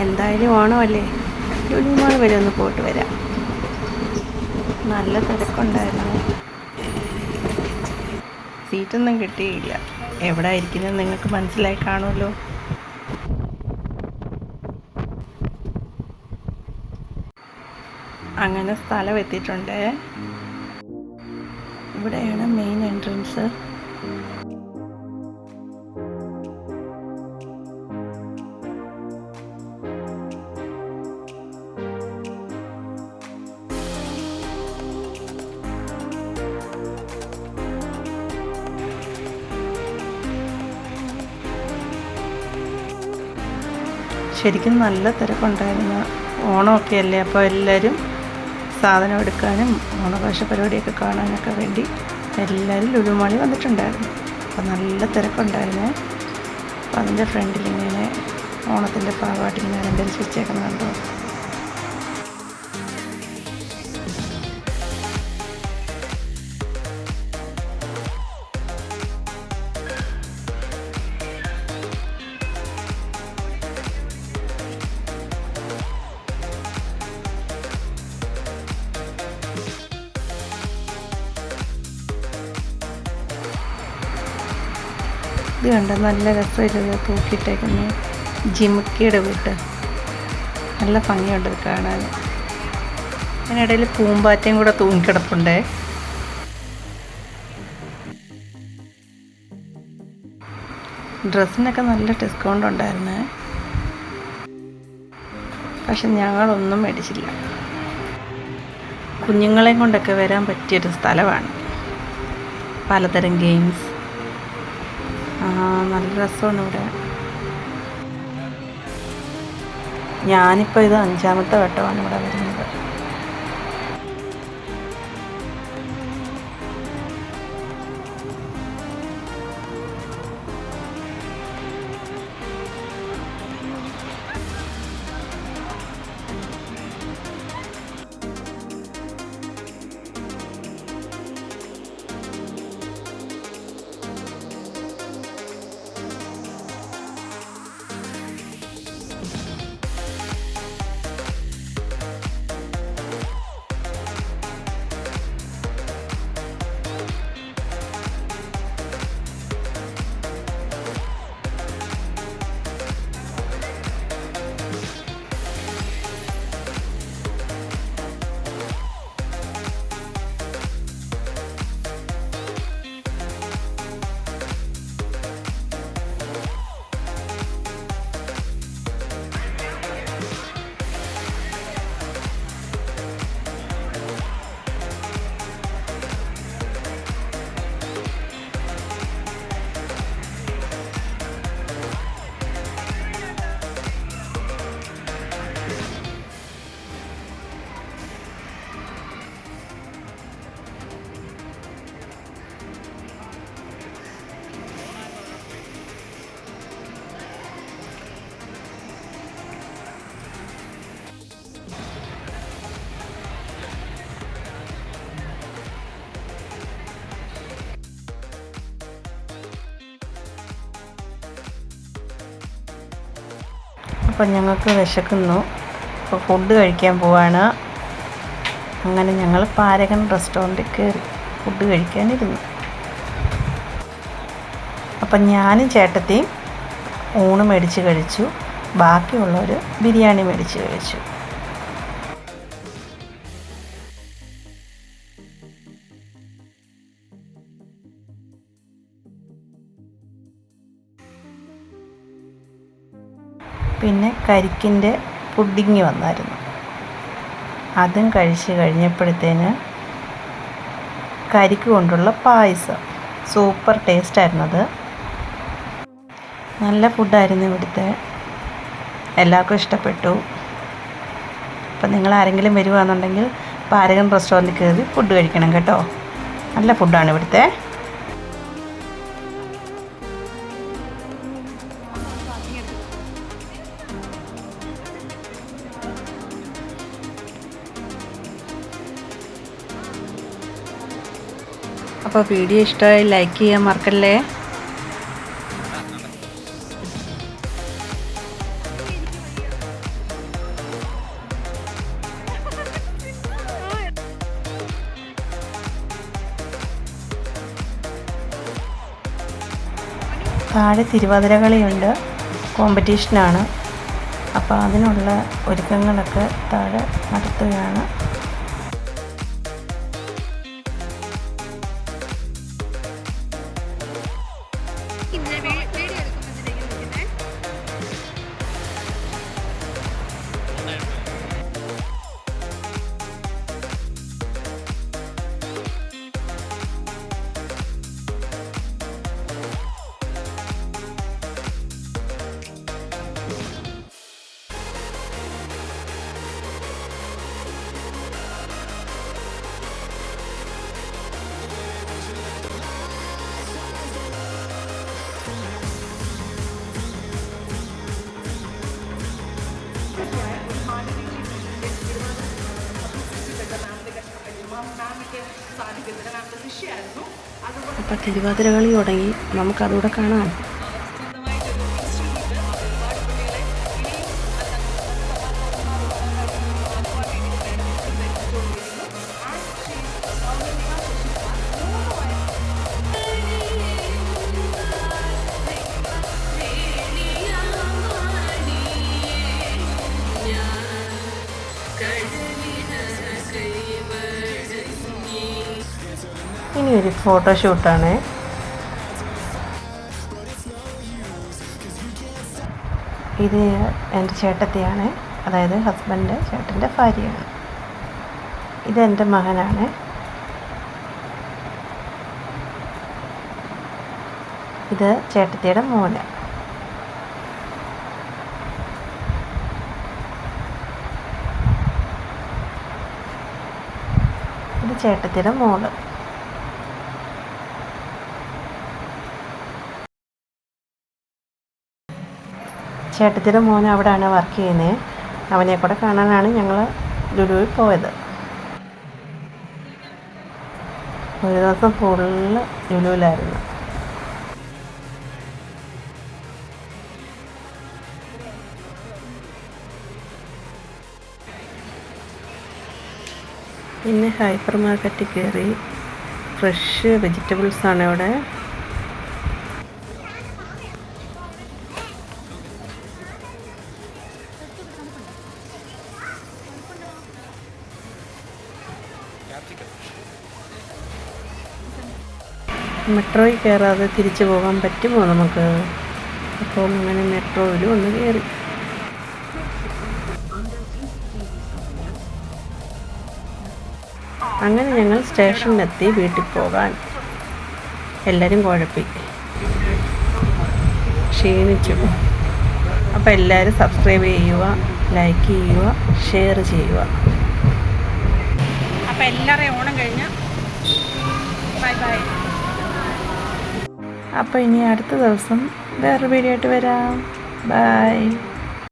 എന്തായാലും ഓണമല്ലേ, ലുലു മാൾ വരെ ഒന്ന് പോയിട്ട് വരാം. നല്ല തിരക്കുണ്ടായിരുന്നു. സീറ്റൊന്നും കിട്ടിയില്ല. എവിടെ ഇരിക്കുന്നത് നിങ്ങൾക്ക് മനസ്സിലായി കാണുമല്ലോ. അങ്ങനെ സ്ഥലം എത്തിയിട്ടുണ്ട്. ഇവിടെയാണ് മെയിൻ എൻട്രൻസ്. ശരിക്കും നല്ല തിരക്കുണ്ടായിരുന്നു. ഓണമൊക്കെ അല്ലേ, അപ്പോൾ എല്ലാവരും സാധനം എടുക്കാനും ഓണാഘോഷ പരിപാടിയൊക്കെ കാണാനൊക്കെ വേണ്ടി എല്ലാവരും ലുലു മാളിൽ വന്നിട്ടുണ്ടായിരുന്നു. അപ്പോൾ നല്ല തിരക്കുണ്ടായിരുന്നു. അപ്പോൾ അതിൻ്റെ ഫ്രണ്ടിൽ ഇങ്ങനെ ഓണത്തിൻ്റെ ഭാഗമായിട്ട് ഇങ്ങനെ അലങ്കരിച്ച് വെച്ചേക്കുന്നുണ്ടോ. ഇത് കണ്ട നല്ല രസമില്ല തൂക്കിയിട്ടേക്കുന്നു. ജിമിക്കിയുടെ വീട്ട് നല്ല ഭംഗിയുണ്ട് കാണാൻ. അതിനിടയിൽ പൂമ്പാറ്റയും കൂടെ തൂങ്ങിക്കിടപ്പുണ്ട്. ഡ്രസ്സിനൊക്കെ നല്ല ഡിസ്കൗണ്ട് ഉണ്ടായിരുന്നു. പക്ഷെ ഞങ്ങളൊന്നും മേടിച്ചില്ല. കുഞ്ഞുങ്ങളെയും കൊണ്ടൊക്കെ വരാൻ പറ്റിയൊരു സ്ഥലമാണ്. പലതരം ഗെയിംസ്, നല്ല രസമാണ് ഇവിടെ. ഞാനിപ്പോൾ ഇത് 5ാമത്തെ വട്ടമാണ് ഇവിടെ വരുന്നത്. അപ്പം ഞങ്ങൾക്ക് വിശക്കുന്നു. അപ്പോൾ ഫുഡ് കഴിക്കാൻ പോവാണ്. അങ്ങനെ ഞങ്ങൾ പാരഗൺ റെസ്റ്റോറൻറ്റിൽ കയറി ഫുഡ് കഴിക്കാനിരുന്നു. അപ്പം ഞാനും ചേട്ടത്തിയും ഊണ് മേടിച്ച് കഴിച്ചു. ബാക്കിയുള്ളവർ ബിരിയാണി മേടിച്ച് കഴിച്ചു. പിന്നെ കരിക്കിൻ്റെ പുഡിങ് വന്നായിരുന്നു. അതും കഴിച്ച് കഴിഞ്ഞപ്പോഴത്തേന് കരിക്ക് കൊണ്ടുള്ള പായസം സൂപ്പർ ടേസ്റ്റായിരുന്നു. അത് നല്ല ഫുഡായിരുന്നു. ഇവിടുത്തെ എല്ലാവർക്കും ഇഷ്ടപ്പെട്ടു. അപ്പം നിങ്ങൾ ആരെങ്കിലും വരുവാണെന്നുണ്ടെങ്കിൽ പാരഗൺ റെസ്റ്റോറൻറ്റിൽ കയറി ഫുഡ് കഴിക്കണം കേട്ടോ. നല്ല ഫുഡാണ് ഇവിടുത്തെ. അപ്പോൾ വീഡിയോ ഇഷ്ടമായി ലൈക്ക് ചെയ്യാൻ മറക്കല്ലേ. താഴെ തിരുവാതിര കളിയുണ്ട്, കോമ്പറ്റീഷനാണ്. അപ്പോൾ അതിനുള്ള ഒരുക്കങ്ങളൊക്കെ താഴെ നടത്തുകയാണ്. അപ്പോൾ തിരുവാതിര കളി തുടങ്ങി, നമുക്കതുകൂടെ കാണാം. ഇനി ഒരു ഫോട്ടോഷൂട്ടാണ്. ഇത് എൻ്റെ ചേട്ടത്തിയാണ്, അതായത് ഹസ്ബൻഡ് ചേട്ടൻ്റെ ഭാര്യയാണ്. ഇതെൻ്റെ മകനാണ്. ഇത് ചേട്ടത്തിയുടെ മോന്. ഇത് ചേട്ടത്തിയുടെ മോള്. ചേട്ടത്തിയുടെ മോൻ അവിടെയാണ് വർക്ക് ചെയ്യുന്നത്. അവനെ കൂടെ കാണാനാണ് ഞങ്ങൾ ലുലുവിൽ പോയത്. ഒരു ദിവസം ഫുള്ള് ലുലുവിലായിരുന്നു. പിന്നെ ഹൈപ്പർ മാർക്കറ്റിൽ കയറി. ഫ്രഷ് വെജിറ്റബിൾസാണ് ഇവിടെ. മെട്രോയിൽ കയറാതെ തിരിച്ചു പോകാൻ പറ്റുമോ നമുക്ക്? അപ്പോൾ അങ്ങനെ മെട്രോയിലും ഒന്ന് കയറി. അങ്ങനെ ഞങ്ങൾ സ്റ്റേഷനിലെത്തി വീട്ടിൽ പോകാൻ. എല്ലാവരും കുഴപ്പി, ക്ഷീണിച്ചു. അപ്പോൾ എല്ലാവരും സബ്സ്ക്രൈബ് ചെയ്യുക, ലൈക്ക് ചെയ്യുക, ഷെയർ ചെയ്യുക. അപ്പോൾ എല്ലാവരെയും ഓണം കഴിഞ്ഞ് ബൈ ബൈ. അപ്പോൾ ഇനി അടുത്ത ദിവസം വേറൊരു വീഡിയോ ആയിട്ട് വരാം. ബൈ.